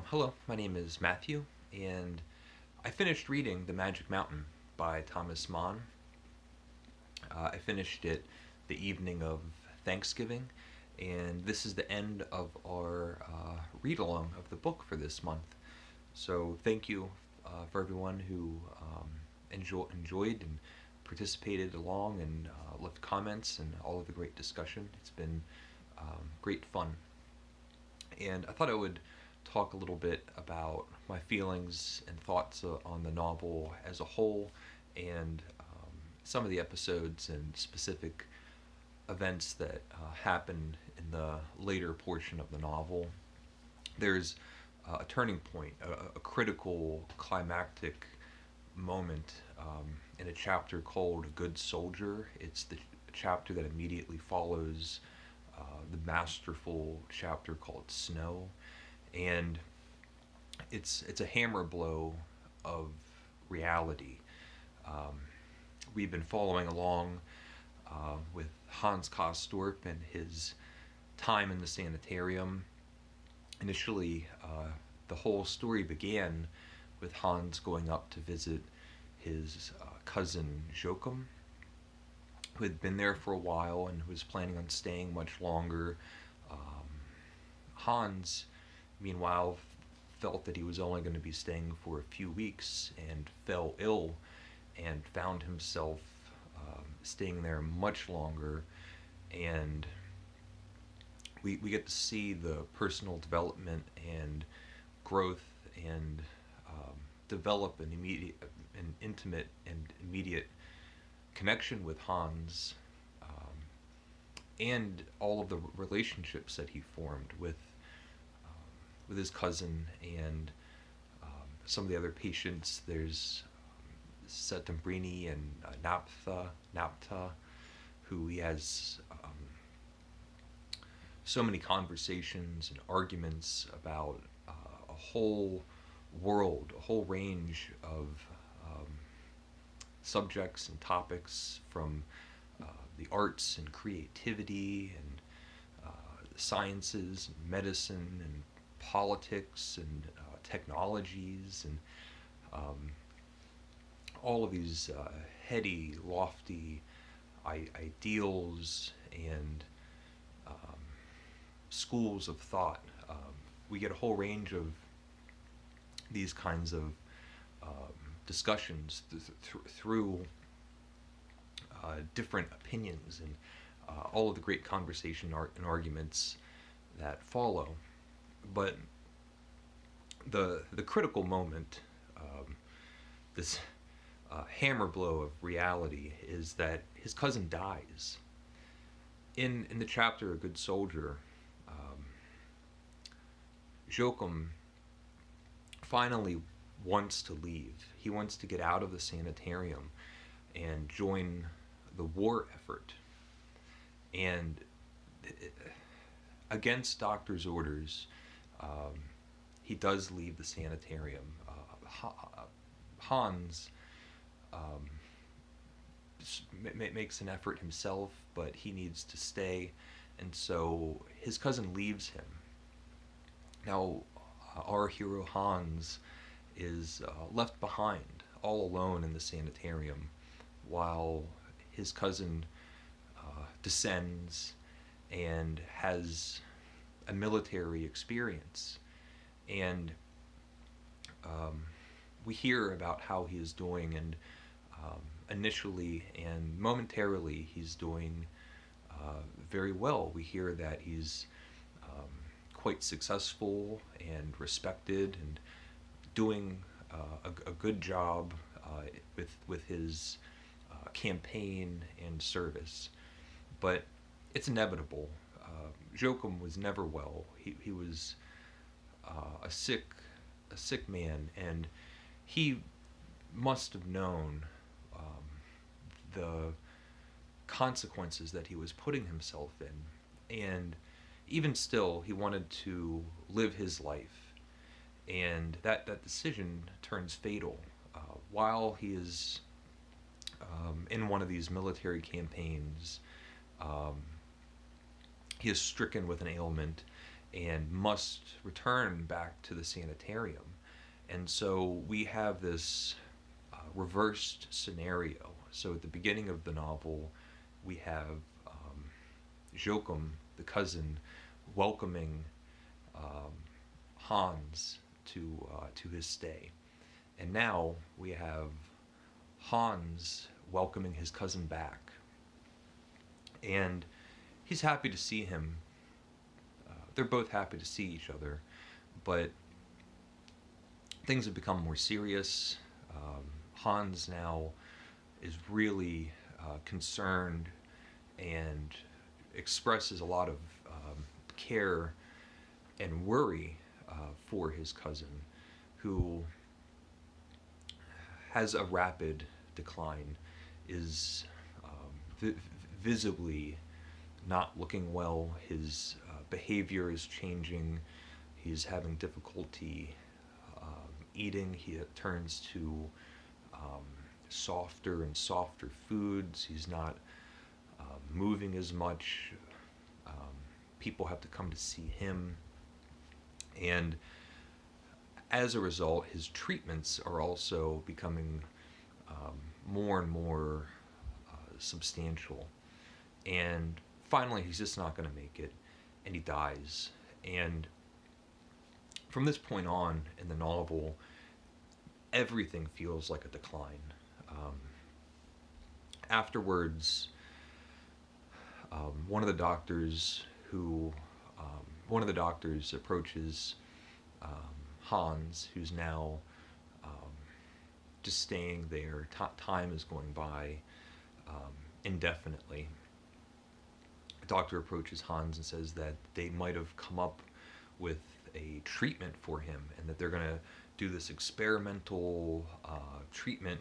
Hello, my name is Matthew, and I finished reading The Magic Mountain by Thomas Mann. I finished it the evening of Thanksgiving, and this is the end of our read along of the book for this month. So, thank you for everyone who enjoyed and participated along and left comments and all of the great discussion. It's been great fun. And I thought I would talk a little bit about my feelings and thoughts on the novel as a whole, and some of the episodes and specific events that happened in the later portion of the novel. There's a turning point, a critical climactic moment in a chapter called Good Soldier. It's the chapter that immediately follows the masterful chapter called Snow, and it's a hammer blow of reality. We've been following along with Hans Kostorp and his time in the sanitarium. Initially, the whole story began with Hans going up to visit his cousin Joachim, who had been there for a while and who was planning on staying much longer. Hans, meanwhile, felt that he was only going to be staying for a few weeks and fell ill and found himself staying there much longer. And we get to see the personal development and growth and develop an intimate and immediate connection with Hans, and all of the relationships that he formed with his cousin and some of the other patients. There's Settembrini and Napta, who he has so many conversations and arguments about a whole world, a whole range of subjects and topics, from the arts and creativity and the sciences and medicine and politics and technologies and all of these heady, lofty ideals and schools of thought. We get a whole range of these kinds of discussions through different opinions and all of the great conversation and arguments that follow. But the critical moment, this hammer blow of reality, is that his cousin dies. In the chapter A Good Soldier, Joachim finally wants to leave. He wants to get out of the sanitarium and join the war effort. And against doctor's orders, he does leave the sanitarium. Hans makes an effort himself, but he needs to stay, and so his cousin leaves him. Now, our hero Hans is left behind all alone in the sanitarium while his cousin descends and has a military experience. And we hear about how he is doing, and initially and momentarily he's doing very well. We hear that he's quite successful and respected and doing a good job with his campaign and service. But it's inevitable. Joachim was never well. He was a sick man, and he must have known the consequences that he was putting himself in. And even still, he wanted to live his life, and that decision turns fatal while he is in one of these military campaigns. He is stricken with an ailment, and must return back to the sanitarium. And so we have this reversed scenario. So at the beginning of the novel, we have Joachim, the cousin, welcoming um, Hans to his stay, and now we have Hans welcoming his cousin back, and he's happy to see him. They're both happy to see each other, but things have become more serious. Hans now is really concerned and expresses a lot of care and worry for his cousin, who has a rapid decline, is visibly not looking well. His behavior is changing. He's having difficulty eating. He turns to softer and softer foods. He's not moving as much. People have to come to see him. And as a result, his treatments are also becoming more and more substantial. And finally, he's just not going to make it, and he dies. And from this point on in the novel, everything feels like a decline. Afterwards, one of the doctors approaches Hans, who's now just staying there. Time is going by indefinitely. The doctor approaches Hans and says that they might have come up with a treatment for him, and that they're going to do this experimental treatment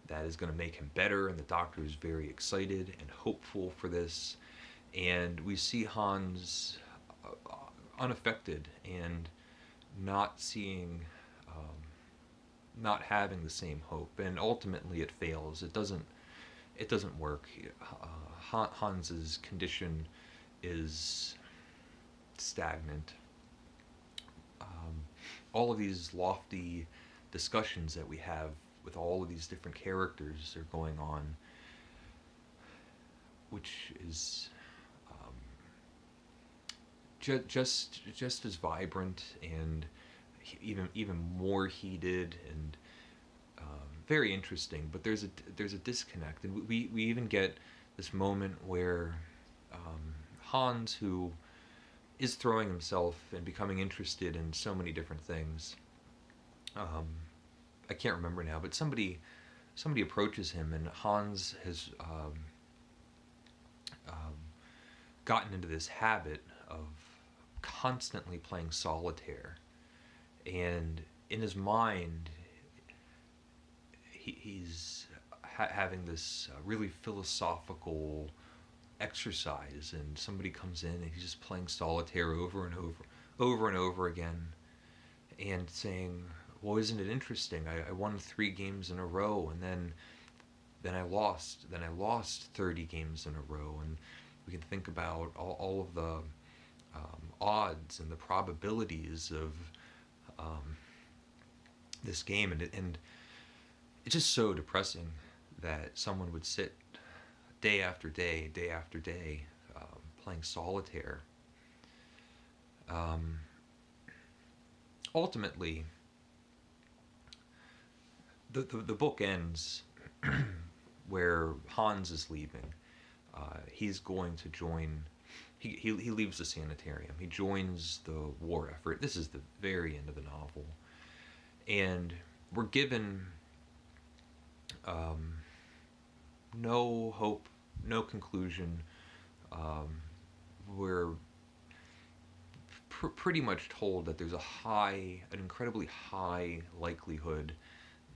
that is going to make him better, and the doctor is very excited and hopeful for this. And we see Hans unaffected and not seeing, not having the same hope, and ultimately it fails. It doesn't work. Hans's condition is stagnant. All of these lofty discussions that we have with all of these different characters are going on, which is just as vibrant and even more heated and very interesting. But there's a disconnect, and we even get this moment where Hans, who is throwing himself and becoming interested in so many different things, I can't remember now, but somebody approaches him, and Hans has gotten into this habit of constantly playing solitaire, and in his mind he's having this really philosophical exercise, and somebody comes in and he's just playing solitaire over and over again, and saying, well, isn't it interesting? I won 3 games in a row, and then I lost 30 games in a row. And we can think about all of the odds and the probabilities of this game, and it's just so depressing that someone would sit day after day playing solitaire. Ultimately, the book ends where Hans is leaving. He's going to join. He leaves the sanitarium. He joins the war effort. This is the very end of the novel, and we're given no hope, no conclusion. We're pretty much told that there's an incredibly high likelihood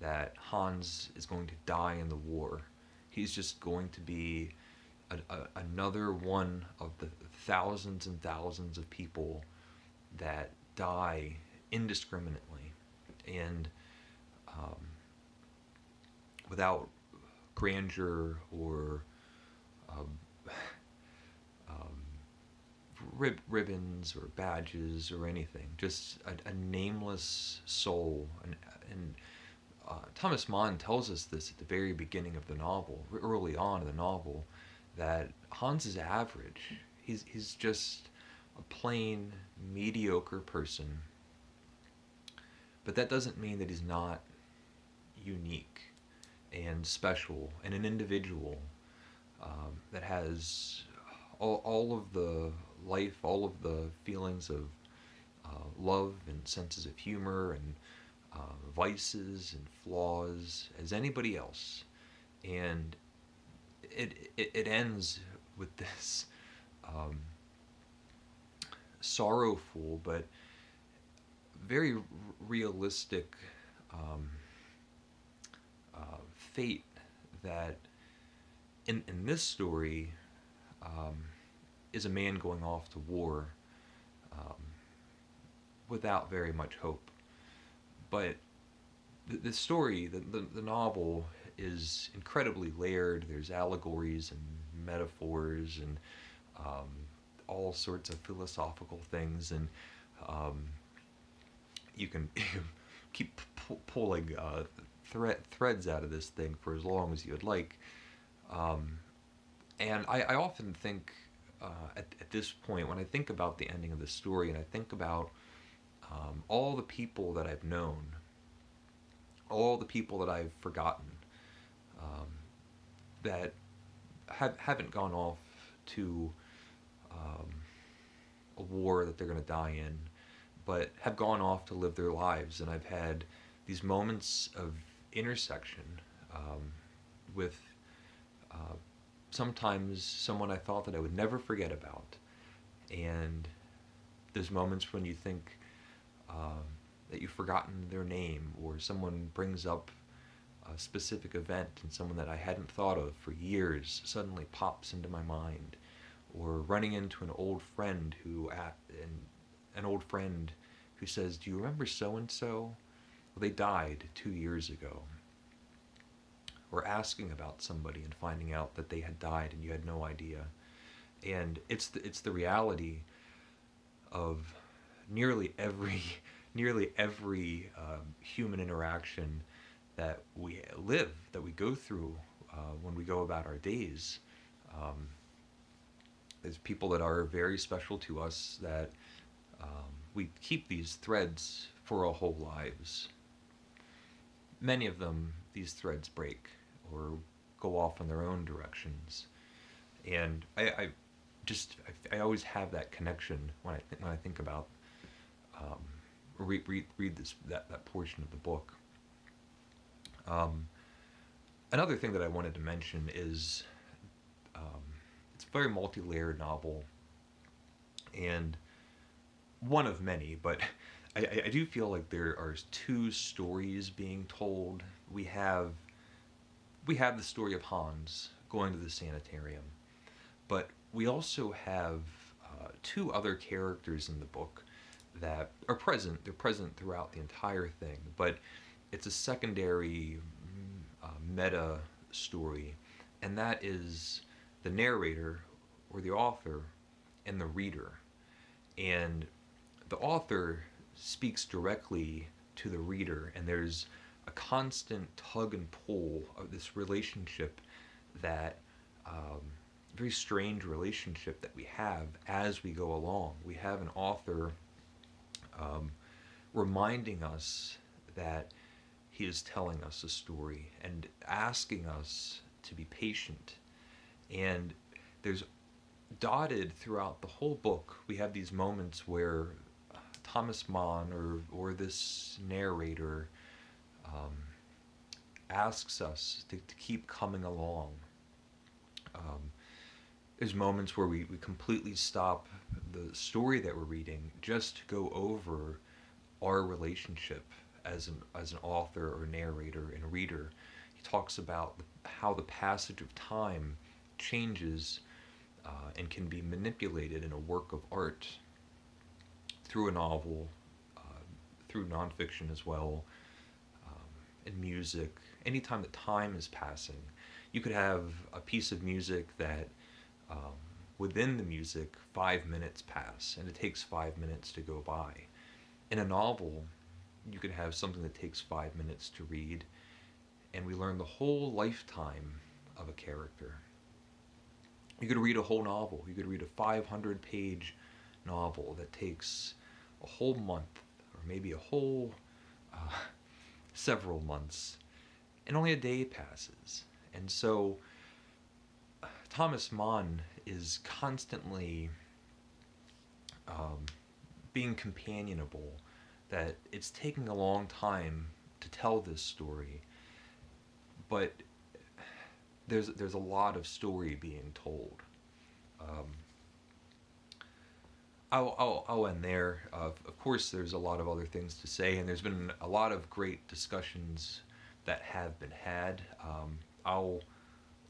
that Hans is going to die in the war. He's just going to be another one of the thousands and thousands of people that die indiscriminately, and without grandeur or ribbons or badges or anything. Just a nameless soul. And Thomas Mann tells us this at the very beginning of the novel, early on in the novel, that Hans is average. He's just a plain, mediocre person. But that doesn't mean that he's not unique and special and an individual that has all of the life, all of the feelings of love and senses of humor and vices and flaws as anybody else. And it ends with this sorrowful but very realistic fate that in this story is a man going off to war without very much hope. But the story, the novel, is incredibly layered. There's allegories and metaphors and all sorts of philosophical things, and you can keep pulling threads out of this thing for as long as you'd like. And I often think at this point, when I think about the ending of the story, and I think about all the people that I've known, all the people that I've forgotten, that haven't gone off to a war that they're going to die in, but have gone off to live their lives. And I've had these moments of intersection with sometimes someone I thought that I would never forget about. And there's moments when you think that you've forgotten their name, or someone brings up a specific event and someone that I hadn't thought of for years suddenly pops into my mind, or running into an old friend who says, "Do you remember so and so? Well, they died 2 years ago." Or asking about somebody and finding out that they had died and you had no idea. And it's the reality of nearly every human interaction that we live, that we go through when we go about our days. There's people that are very special to us that we keep these threads for our whole lives. Many of them, these threads break or go off in their own directions. And I always have that connection when I think about read that portion of the book. Another thing that I wanted to mention is it's a very multi-layered novel, and one of many, but I do feel like there are two stories being told. We have the story of Hans going to the sanitarium, but we also have two other characters in the book that are present. They're present throughout the entire thing, but it's a secondary meta story, and that is the narrator, or the author, and the reader. And the author speaks directly to the reader, and there's a constant tug and pull of this relationship, that very strange relationship that we have as we go along. We have an author reminding us that he is telling us a story and asking us to be patient. And there's dotted throughout the whole book, we have these moments where Thomas Mann or this narrator asks us to keep coming along. There's moments where we completely stop the story that we're reading just to go over our relationship as an author or narrator and reader. He talks about how the passage of time changes and can be manipulated in a work of art, through a novel, through nonfiction as well, in music. Anytime that time is passing, you could have a piece of music that within the music 5 minutes pass, and it takes 5 minutes to go by. In a novel, you could have something that takes 5 minutes to read, and we learn the whole lifetime of a character. You could read a whole novel. You could read a 500-page novel that takes a whole month, or maybe a whole several months, and only a day passes. And so Thomas Mann is constantly being companionable, that it's taking a long time to tell this story, but there's a lot of story being told. I'll end there. Of course, there's a lot of other things to say, and there's been a lot of great discussions that have been had. I'll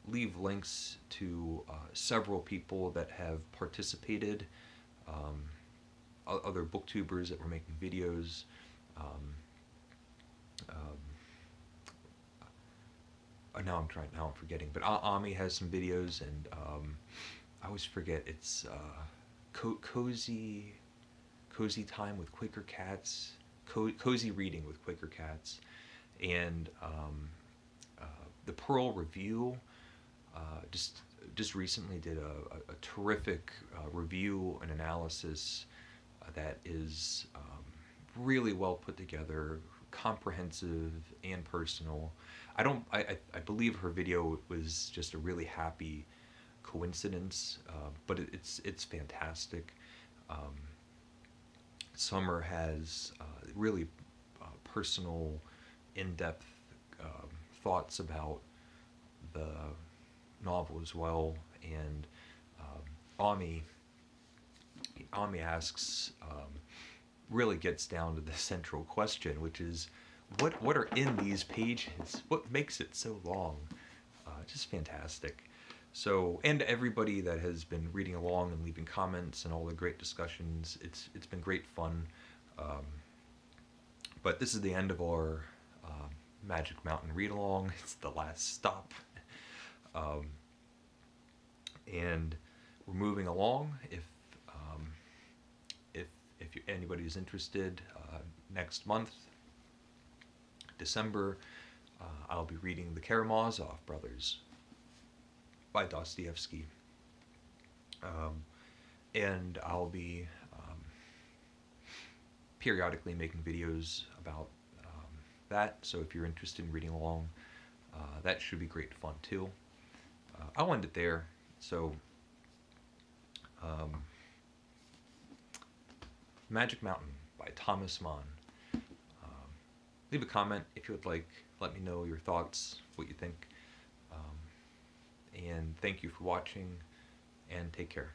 leave links to several people that have participated, other booktubers that were making videos. Now I'm forgetting, but Ami has some videos, and I always forget, it's cozy time with Quaker cats, cozy reading with Quaker cats, and the Pearl Review just recently did a terrific review and analysis that is really well put together, comprehensive and personal. I believe her video was just a really happy coincidence, but it's fantastic. Summer has really personal, in-depth thoughts about the novel as well, and Ami asks, really gets down to the central question, which is, what are in these pages? What makes it so long? Just fantastic. So, and everybody that has been reading along and leaving comments and all the great discussions, it's been great fun. But this is the end of our Magic Mountain read along. It's the last stop, and we're moving along. If anybody is interested, next month, December, I'll be reading The Karamazov Brothers by Dostoevsky, and I'll be periodically making videos about that, so if you're interested in reading along, that should be great fun too. I'll end it there. So Magic Mountain by Thomas Mann. Leave a comment if you would like. Let me know your thoughts, what you think. And thank you for watching, and take care.